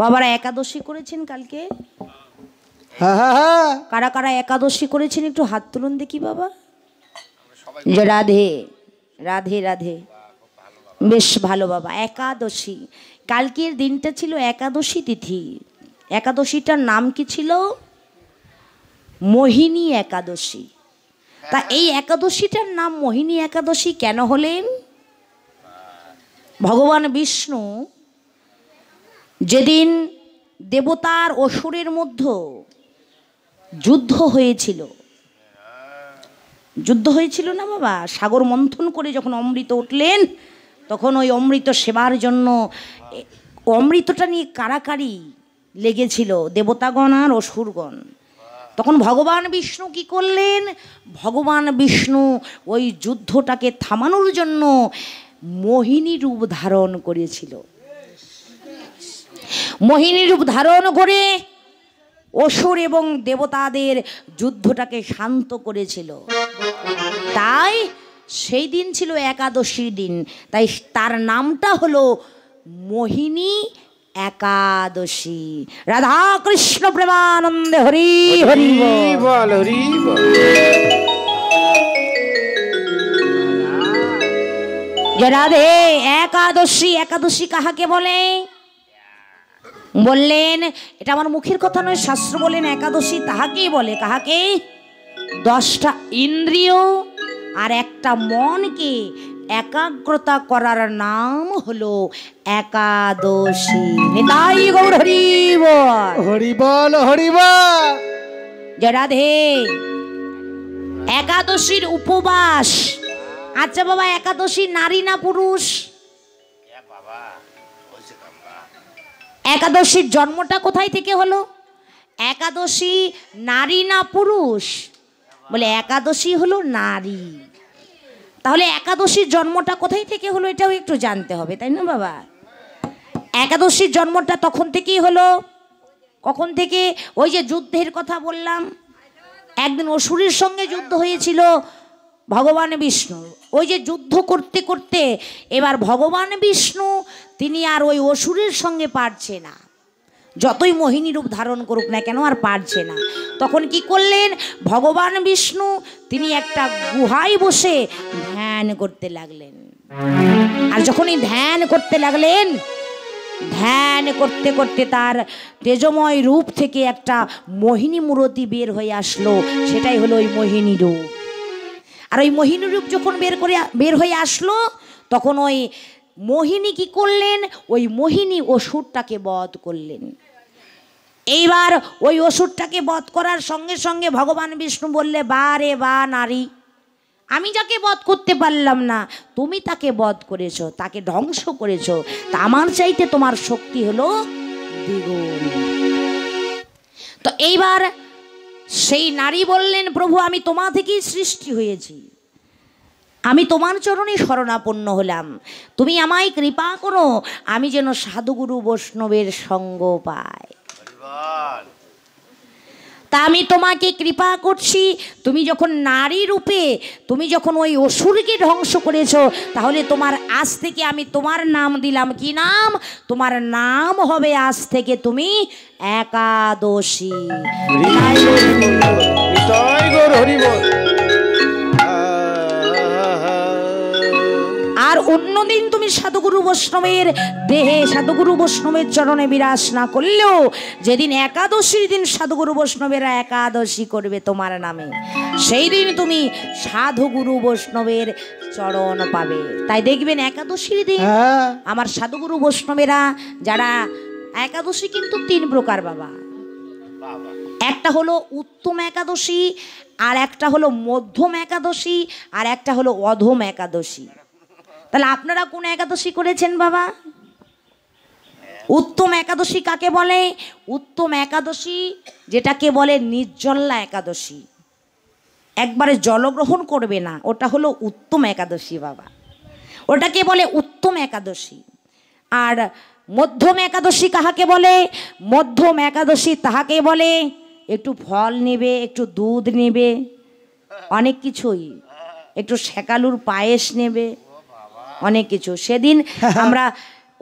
বাবারা একাদশী করেছেন কালকে? কারা কারা একাদশী করেছেন একটু হাত তুলুন দেখি বাবা। যে রাধে রাধে রাধে, বেশ ভালো বাবা। একাদশী, কালকের দিনটা ছিল একাদশী তিথি। একাদশীটার নাম কি ছিল? মোহিনী একাদশী। তা এই একাদশীটার নাম মোহিনী একাদশী কেন হলেন? ভগবান বিষ্ণু যেদিন দেবতার অসুরের মধ্যে যুদ্ধ হয়েছিল, যুদ্ধ হয়েছিল না বাবা, সাগর মন্থন করে যখন অমৃত উঠলেন, তখন ওই অমৃত সেবার জন্য অমৃতটা নিয়ে কারাকারি লেগেছিল দেবতাগণ আর অসুরগণ। তখন ভগবান বিষ্ণু কি করলেন? ভগবান বিষ্ণু ওই যুদ্ধটাকে থামানোর জন্য মোহিনী রূপ ধারণ করেছিল। মোহিনী রূপ ধারণ করে অসুর এবং দেবতাদের যুদ্ধটাকে শান্ত করেছিল। তাই সেই দিন ছিল একাদশীর দিন, তাই তার নামটা হলো মোহিনী একাদশী। রাধা কৃষ্ণ প্রেমানন্দে হরি হরি বল হরি বল। রাধে একাদশী, একাদশী কাহাকে বলে? বললেন এটা আমার মুখের কথা নয়, শাস্ত্র বলেন একাদশী তাহাকেই বলে। কাহাকে? 10টা ইন্দ্রিয় আর একটা মনকে একাগ্রতা করার নাম হলো একাদশী। নিতাই গৌর হরি বল হরি বল হরি বল। জয় রাধে। একাদশীর উপবাস, আচ্ছা বাবা একাদশী নারী না পুরুষ? একাদশীর জন্মটা কোথায় থেকে হলো? একাদশী নারী না পুরুষ? বলে একাদশী হলো নারী। তাহলে একাদশীর জন্মটা কোথায় থেকে হলো এটাও একটু জানতে হবে, তাই না বাবা? একাদশীর জন্মটা তখন থেকেই হলো। কখন থেকে? ওই যে যুদ্ধের কথা বললাম, একদিন অসুরের সঙ্গে যুদ্ধ হয়েছিল ভগবান বিষ্ণু। ওই যে যুদ্ধ করতে করতে এবার ভগবান বিষ্ণু তিনি আর ওই অসুরের সঙ্গে পারছে না, যতই মোহিনী রূপ ধারণ করুক না কেন আর পারছে না। তখন কি করলেন? ভগবান বিষ্ণু তিনি একটা গুহায় বসে ধ্যান করতে লাগলেন। আর যখনই ধ্যান করতে লাগলেন, ধ্যান করতে করতে তার তেজময় রূপ থেকে একটা মোহিনী মূরতি বের হয়ে আসলো, সেটাই হলো ওই মোহিনী রূপ। আর ওই মোহিনী রূপ যখন বের হয়ে আসলো, তখন ওই মোহিনী কি করলেন? ওই মোহিনী অসুরটাকে বধ করলেন। এইবার ওই অসুরটাকে বধ করার সঙ্গে সঙ্গে ভগবান বিষ্ণু বললে, বা রে বা নারী, আমি যাকে বধ করতে পারলাম না তুমি তাকে বধ করেছো, তাকে ধ্বংস করেছো, তা আমার চাইতে তোমার শক্তি হলো দ্বিগুণ। তো এইবার সেই নারী বললেন, প্রভু আমি তোমা থেকেই সৃষ্টি হয়েছি, আমি তোমার চরণে শরণাপন্ন হলাম, তুমি আমায় কৃপা করো আমি যেন সাধুগুরু বৈষ্ণবের সঙ্গ পাই। তা আমি তোমাকে কৃপা করছি, তুমি যখন নারী রূপে তুমি যখন ওই অসুরকে ধ্বংস করেছো, তাহলে তোমার আজ থেকে আমি তোমার নাম দিলাম। কি নাম? তোমার নাম হবে আজ থেকে তুমি একাদশী। আর অন্যদিন তুমি সাধুগুরু বৈষ্ণবের দেহে সাধুগুরু বৈষ্ণবের চরণে বিরাজ না করলেও, যেদিন একাদশীর দিন সাধুগুরু বৈষ্ণবেরা একাদশী করবে তোমার নামে, সেই দিন তুমি সাধুগুরু বৈষ্ণবের চরণ পাবে। তাই দেখবেন একাদশীর দিন আমার সাধুগুরু বৈষ্ণবেরা যারা একাদশী কিন্তু 3 প্রকার বাবা। একটা হলো উত্তম একাদশী, আর একটা হলো মধ্যম একাদশী, আর একটা হলো অধম একাদশী। তাহলে আপনারা কোন একাদশী করেছেন বাবা? উত্তম একাদশী কাকে বলে? উত্তম একাদশী যেটাকে বলে নির্জলা একাদশী, একবারে জলগ্রহণ করবে না, ওটা হলো উত্তম একাদশী বাবা, ওটাকে বলে উত্তম একাদশী। আর মধ্যম একাদশী কাহাকে বলে? মধ্যম একাদশী তাহাকে বলে একটু ফল নেবে, একটু দুধ নেবে, অনেক কিছুই, একটু সেকালুর পায়েস নেবে, অনেক কিছু। সেদিন আমরা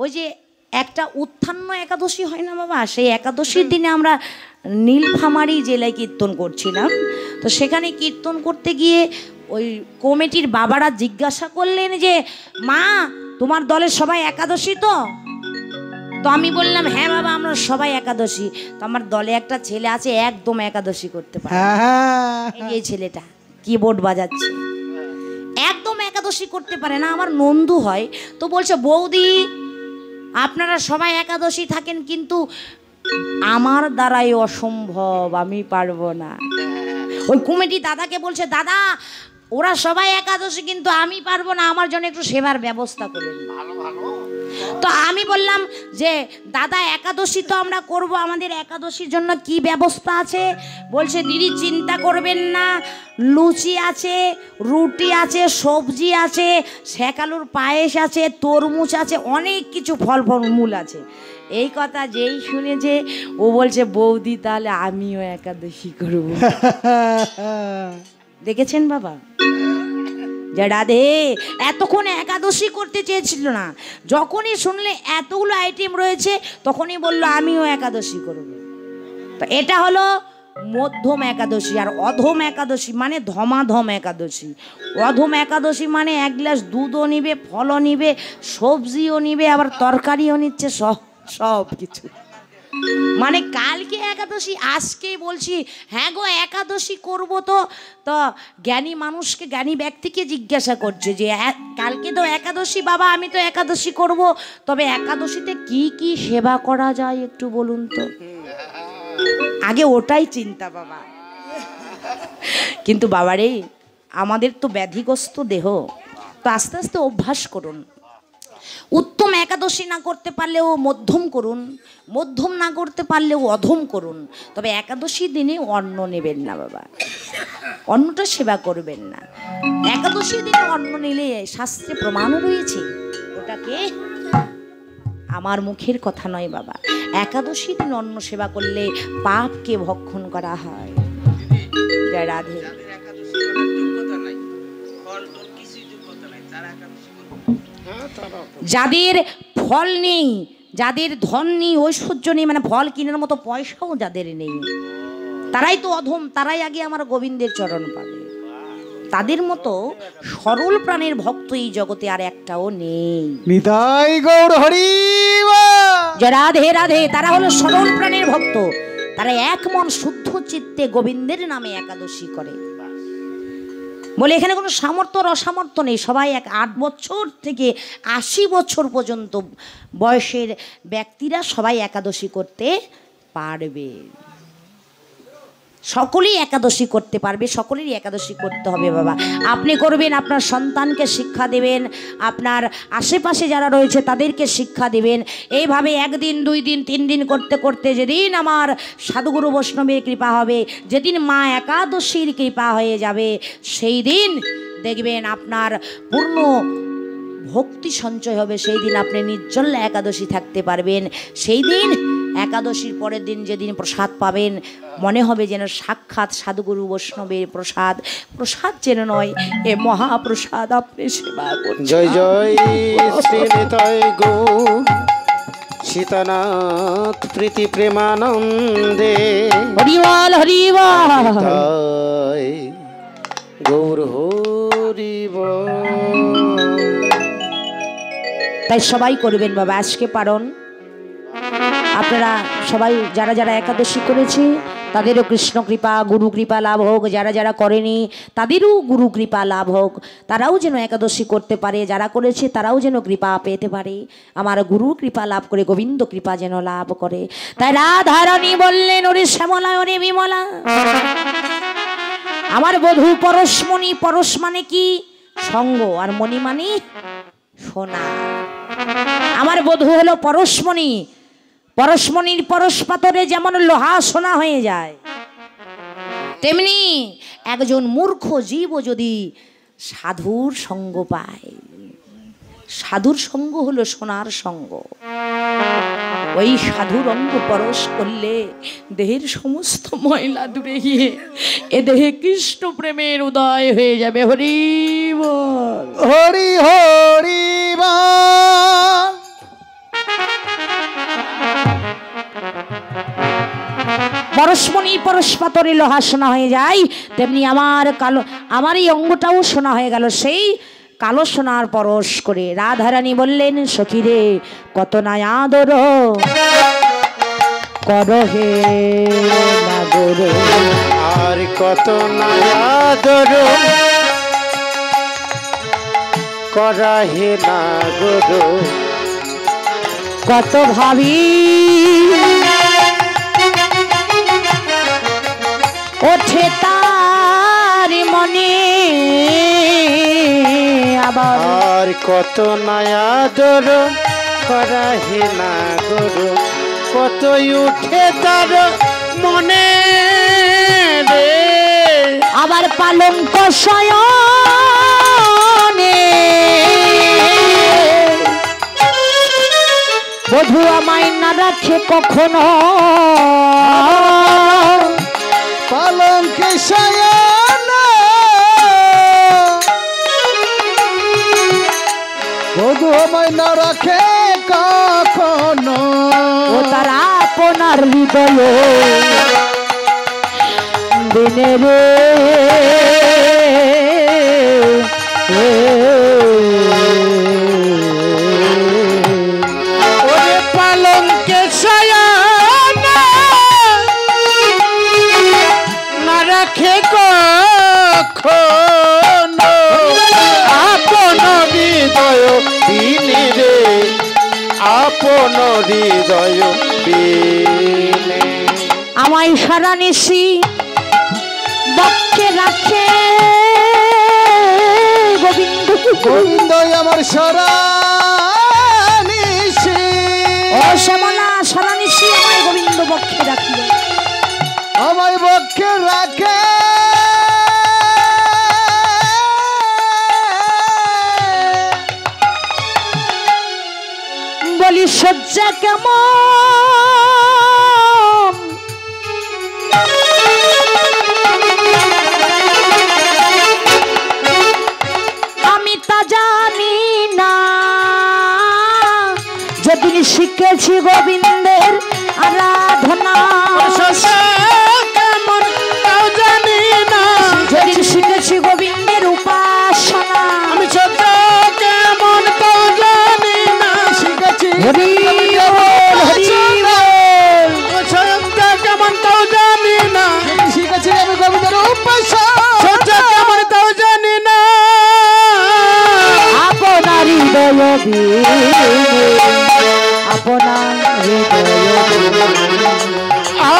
ওই যে একটা উত্থান্য একাদশী হয় না বাবা, সেই একাদশীর দিনে আমরা নীলফামারী জেলায় কীর্তন করছিলাম। তো সেখানে কীর্তন করতে গিয়ে ওই কমিটির বাবারা জিজ্ঞাসা করলেন যে মা তোমার দলের সবাই একাদশী তো? তো আমি বললাম হ্যাঁ বাবা আমরা সবাই একাদশী। তো আমার দলে একটা ছেলে আছে একদম একাদশী করতে পারে, এই ছেলেটা কিবোর্ড বাজাচ্ছে, একদম একাদশী করতে পারে না। আমার নন্দু হয়, তো বলছে বৌদি আপনারা সবাই একাদশী থাকেন কিন্তু আমার দ্বারাই অসম্ভব, আমি পারবো না। ওই কমিটি দাদাকে বলছে দাদা ওরা সবাই একাদশী কিন্তু আমি পারবো না, আমার জন্য একটু সেবার ব্যবস্থা করে দিন। তো আমি বললাম যে দাদা একাদশী তো আমরা করব, আমাদের একাদশীর জন্য কি ব্যবস্থা আছে? বলছে দিদি চিন্তা করবেন না, লুচি আছে, রুটি আছে, সবজি আছে, শেকালুর পায়েস আছে, তরমুজ আছে, অনেক কিছু ফল মূল আছে। এই কথা যেই শুনেছে ও বলছে বৌদি তাহলে আমিও একাদশী করব। দেখেছেন বাবা, যে রাধে এতক্ষণ একাদশী করতে চেয়েছিল না, যখনই শুনলে এতগুলো আইটেম রয়েছে তখনই বলল আমিও একাদশী করব। তো এটা হলো মধ্যম একাদশী। আর অধম একাদশী মানে ধমাধম একাদশী। অধম একাদশী মানে এক গ্লাস দুধও নিবে, ফলও নিবে, সবজিও নিবে, আবার তরকারিও নিচ্ছে, সব কিছু। মানে কালকে একাদশী, আজকেই বলছি হ্যাঁ গো একাদশী করব। তো জ্ঞানী মানুষকে, জ্ঞানী ব্যক্তিকে জিজ্ঞাসা করছে যে কালকে তো একাদশী বাবা, আমি তো একাদশী করব, তবে একাদশীতে কি কি সেবা করা যায় একটু বলুন তো। আগে ওটাই চিন্তা বাবা। কিন্তু বাবারে আমাদের তো ব্যাধিগ্রস্ত দেহ, তো আস্তে আস্তে অভ্যাস করুন। উত্তম একাদশী না করতে পারলেও মধ্যম করুন, মধ্যম না করতে পারলেও অধম করুন, তবে একাদশী দিনে অন্ন নেবেন না বাবা, অন্নটা সেবা করবেন না। একাদশী দিনে অন্ন নিলে শাস্ত্রে প্রমাণও রয়েছে, ওটাকে আমার মুখের কথা নয় বাবা, একাদশী দিন অন্ন সেবা করলে পাপকে ভক্ষণ করা হয়। জয় রাধে। যাদের ফল নেই, যাদের ধন নেই, ঐশ্বর্য নেই, মানে ফল কেনার মতো পয়সাও যাদের নেই, তারাই তো অধম, তারাই আগে আমার গোবিন্দের চরণ পাবে। তাদের মতো সরল প্রাণের ভক্ত এই জগতে আর একটাও নেই। নিতাই গৌর হরি জয় রাধে রাধে। তারা হলো সরল প্রাণের ভক্ত, তারা এক মন শুদ্ধ চিত্তে গোবিন্দের নামে একাদশী করে। বলে এখানে কোনো সামর্থ্য অসামর্থ্য নেই, সবাই 8 বছর থেকে 80 বছর পর্যন্ত বয়সের ব্যক্তিরা সবাই একাদশী করতে পারবে, সকলেই একাদশী করতে পারবে, সকলেরই একাদশী করতে হবে বাবা। আপনি করবেন, আপনার সন্তানকে শিক্ষা দেবেন, আপনার আশেপাশে যারা রয়েছে তাদেরকে শিক্ষা দেবেন। এইভাবে 1 দিন 2 দিন 3 দিন করতে করতে যেদিন আমার সাধুগুরু বৈষ্ণবের কৃপা হবে, যেদিন মা একাদশীর কৃপা হয়ে যাবে, সেই দিন দেখবেন আপনার পূর্ণ ভক্তি সঞ্চয় হবে, সেই দিন আপনি নির্জল একাদশী থাকতে পারবেন। সেই দিন একাদশীর পরের দিন যেদিন প্রসাদ পাবেন, মনে হবে যেন সাক্ষাৎ সাধুগুরু বৈষ্ণবের প্রসাদ, প্রসাদ যেন নয়, এ মহাপ্রসাদ আপনি সেবা করছেন। জয় জয় শ্রী নিতাই গৌর সীতানাথ প্রীতি প্রেমানন্দে হরিবল হরিবল নিতাই গৌর হরিবল। তাই সবাই করবেন বাবা, আজকে পারণ আপনারা সবাই যারা যারা একাদশী করেছে তাদেরও কৃষ্ণ কৃপা গুরু কৃপা লাভ হোক, যারা যারা করেনি তাদেরও গুরু কৃপা লাভ হোক, তারাও যেন একাদশী করতে পারে, যারা করেছে তারাও যেন কৃপা পেতে পারে, আমার গুরু কৃপা লাভ করে গোবিন্দ কৃপা যেন লাভ করে। তাই রাধারানী বললেন ওরে শ্যামলা ওরে বিমলা, আমার বধূ পরশমণি, পরশ মানে কি সঙ্গ, আর মণি মানে সোনা। আমার বধূ হলো পরশমণি, পরশমণির পরশ পাথরে যেমন লোহা সোনা হয়ে যায়, তেমনি একজন মূর্খ জীব যদি সাধুর সঙ্গ পায়, সাধুর সঙ্গ হলো সোনার সঙ্গ। ওই সাধুর অঙ্গ পরশ করলে দেহের সমস্ত ময়লা দূরে গিয়ে এ দেহে কৃষ্ণ প্রেমের উদয় হয়ে যাবে। হরি বল হরি হরি বল। পরশমণি পরশ পাতরে লোহা সোনা হয়ে যায়, তেমনি আমার এই অঙ্গটাও সোনা হয়ে গেল সেই কালো সোনার পরশ করে। রাধারানী বললেন, সখী রে কত না আদর করো হে নাগর, আর কত না আদর করা হে নাগর, কত ভাবি ওঠে তার মনে আবার, আর কত না আদর করা হে নাগর, কতই উঠে তার মনে রে, আবার পালঙ্ক শয়নে বধূ আমায় না রাখে কখনো, পালঙ্কে শয়নে বধূ আমায় না রাখে কখনো, ও তার আপনার হৃদয়ে দিনে রে ওরে পালঙ্কে শয়নে না রাখে কখনো, আপন হৃদয় বিনে রে, আপন হৃদয় বিনে, আমায় সারা নিশি বক্ষে রাখে গোবিন্দ, গোবিন্দ আমার সারা নিশি, ও শ্যামলা সারা নিশি আমায় গোবিন্দ বক্ষে রাখিল, আমায় বক্ষে রাখে, বলি শয্যা কেমন আমি তা জানি না, যেদিন শিখেছি গোবিন্দের আরাধনা, কেমন তাও জানি না, যেদিন শিখেছি গোবিন্দের উপাসনা, আমি সত্য কেমন তাও জানি না, শিখেছি হরি বল, হরি বল। সত্য কেমন তাও জানি না, শিখেছি আমি গোবিন্দের উপাসনা, সত্য কেমন তাও জানি না, আপনার হৃদয় আপনার হৃদয়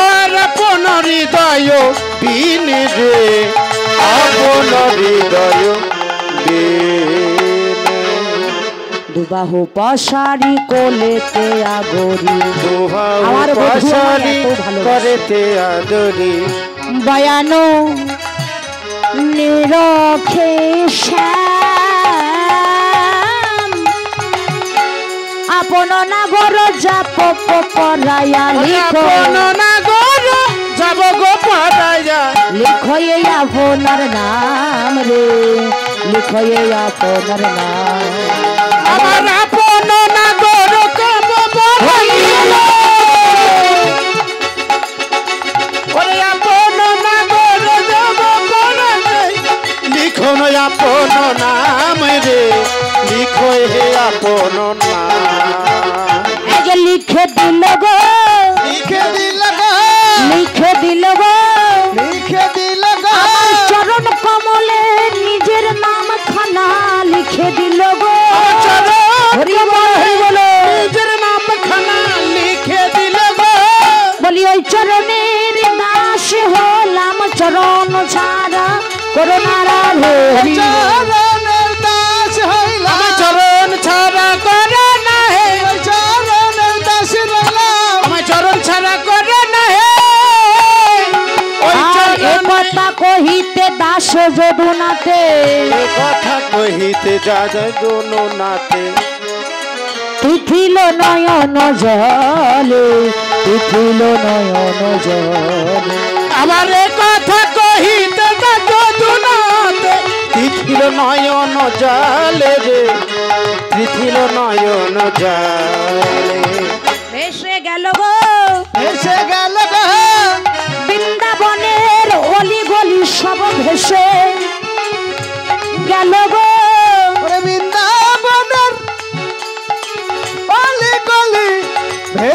আর আপন হৃদয় বিনে রে, আপন হৃদয় বিনে, দুবাহু পশারি কোলেতে আগরি, দুহাউ আমার বধূ আমায় পাশারি এত ভালোবাসে। করেতে আদরি, বয়ানো নিরখে শ্যাম, আপন নাগর জাপ পরায়া লিখো, আপন নাগর যাব গো পারায়া, লিখো এই আপনার নাম রে, লিখো এই আপনার নাম, আমার আপন নাগর কব পারায়া, ওরে আপন নাগর যাব পারায়া, লিখো ন আপন নাম রে, লিখো হে আপন নাম, এই যে লিখে দিল গো, লিখে দিল গো, লিখে দিল গো, লিখে দিল গো, আমার চরণ কমলে নিজের নাম খানা লিখে দিল গো, হরি বল, হরি বল। নিজের নাম খানা লিখে দিল গো, বলি ওই চরণের দাস হলাম, চরণ ছাড়া করোনারা হরি, চরণের দাস হইলাম, আমার চরণ ছাড়া করে না হে, চরণের দাস হইলাম, আমার চরণ ছাড়া করে না হে, ওই আর এ চরণ কথা কহিতে দাস যদুনাথে, এ কথা কহিতে যা যায় দোনো নাতে, তিথিল নয়ন জলে, তিথিল নয়ন জলে, আমার এ কথা কহিতে যা যদুনাথে, তিথিল নয়ন জালে রে, তিথিল নয়ন জালে, এসে গেল গো, এসে গেল গো,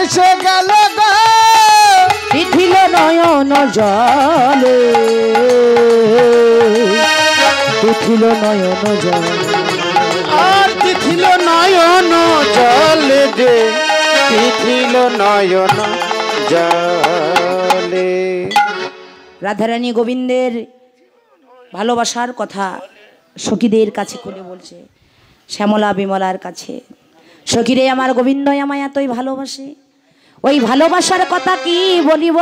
ভেসে গেল গো তিথিল নয়ন জলে, তিথিল নয়ন জলে, আর তিথিল নয়ন জলে দে, তিথিল নয়ন জলে। রাধারানী গোবিন্দের ভালোবাসার কথা সখীদের কাছে খুলে বলছে, শ্যামলা বিমলার কাছে। সখীরে আমার গোবিন্দই আমায় এতই ভালোবাসে, ওই ভালোবাসার কথা কি বলিব,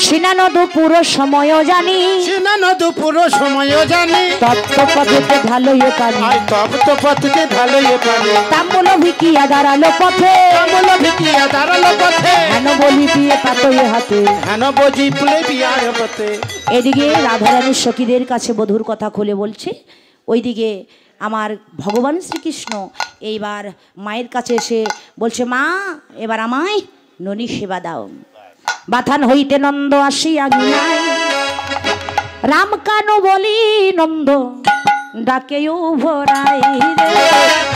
সিনানো দুপুর সময় জানি, সিনানো দুপুর সময় জানি, তপ্ত পথে ঢালইয়ে পানি, তপ্ত পথকে ঢালইয়ে পানি, তাম্বুল ভিকিয়া দাঁড়ালো পথে, তাম্বুল ভিকিয়া দাঁড়ালো পথে, হেন বলি পিয়ে পাতই হাতে, হেন বজি ফুলে বিয়ার পথে। এদিকে রাধারানীর সখীদের কাছে বধুর কথা খুলে বলছে, ওইদিকে আমার ভগবান শ্রীকৃষ্ণ এইবার মায়ের কাছে এসে বলছে, মা এবার আমায় ননী সেবা দাও। বাথান হইতে নন্দ আসিয়া গিয়ায়, রাম কানু বলি নন্দ ডাকে ভরাই রে,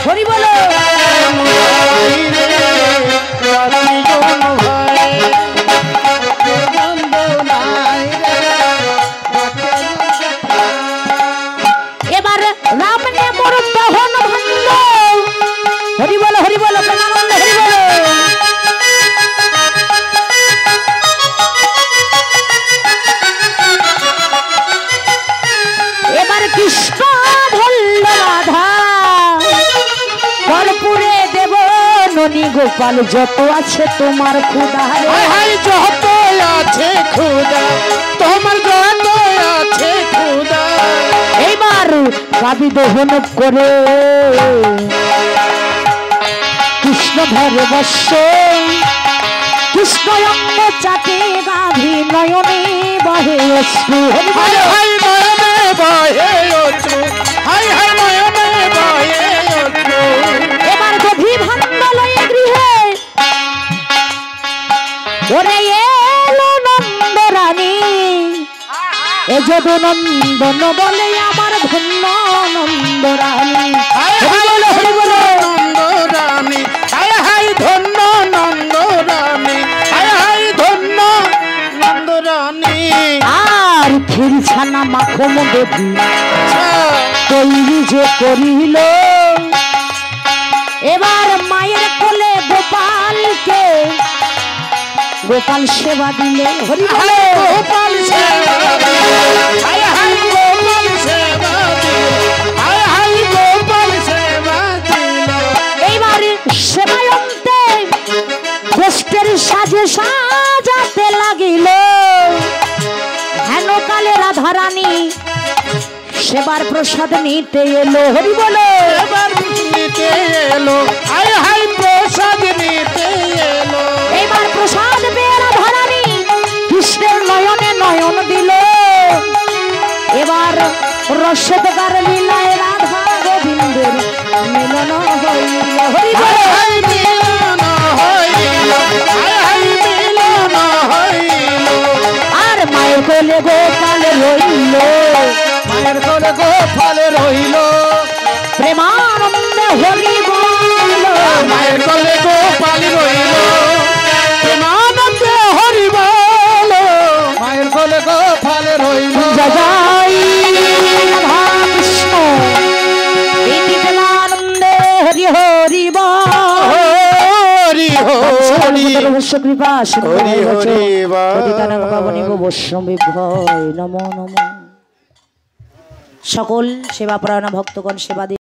হরি বলো। এবার রাম নে মোর দহন ভাঙল, হরি বলো হরি বলো, প্রেমানন্দ হরি বলো। এবার কৃষ্ণ ধরল রাধা, কর্পূরে দেব ননী গোপাল যত আছে তোমার ক্ষুধা, যত আছে ক্ষুধা তোমার, যত আছে ক্ষুধা। এইবার গাবি দহন করে কৃষ্ণ ধরে বর্ষ, কৃষ্ণ অঙ্গ চাটে গাভী নয়নে বহে অশ্রু, হাই হাই নয়নে বহে অশ্রু, হাই হাই নয়নে বহে অশ্রু। এবার গভীর ভান্ড লয়ে গৃহে ওরে এলো নন্দ রানী, এ যদু নন্দন বলে আমার ধন্য নন্দ রানী, হাই হাই হরি বল নন্দ রানী, হাই হাই ধন্য নন্দ রানী, হাই হাই ধন্য নন্দ রানী। আর ক্ষীরছানা মাখন দেবী তৈরি যে করিল, এবার মায়ের কোলে গোপালকে গোপাল সেবা দিলে, হরি বলে গোপাল সেবা দিলে, হাই হাই গোপাল সেবা দিলে, হাই হাই গোপাল সেবা দিলে। এইবার সেবায়ন্তে গোষ্ঠের সাজে সাজাতে লাগিল, হেন কালে রাধারানী সেবার প্রসাদ নিতে এলো, হরি বলে এবার নিতে এলো, হাই হাই প্রসাদ নিতে এলো। এইবার প্রসাদ পেয়ে রাধারানী কৃষ্ণের নয়নে নয়ন দিল, এবার রসদগার লীলায় রাধা গোবিন্দের মিলন হইল, হরি হাই বলে হাই মিলন হইল, হাই হাই মিলন হইল। আর মায়ের কোলে গোপাল রইল, মায়ের কোলে গোপাল রইল, প্রেমানন্দে হরি বল, মায়ের কোলে গোপাল রইল, প্রেমানন্দে হরি বল, মায়ের কোলে গোপাল রইল। জয় রাধা কৃষ্ণ ইতি প্রেমানন্দে হরি হরি বল, হরি হরি কৃপা হরি হরি বল। পাবনী বৈষ্ণবী ভয় নমো নমো। সকল সেবাপরায়ণ ভক্তগণ সেবা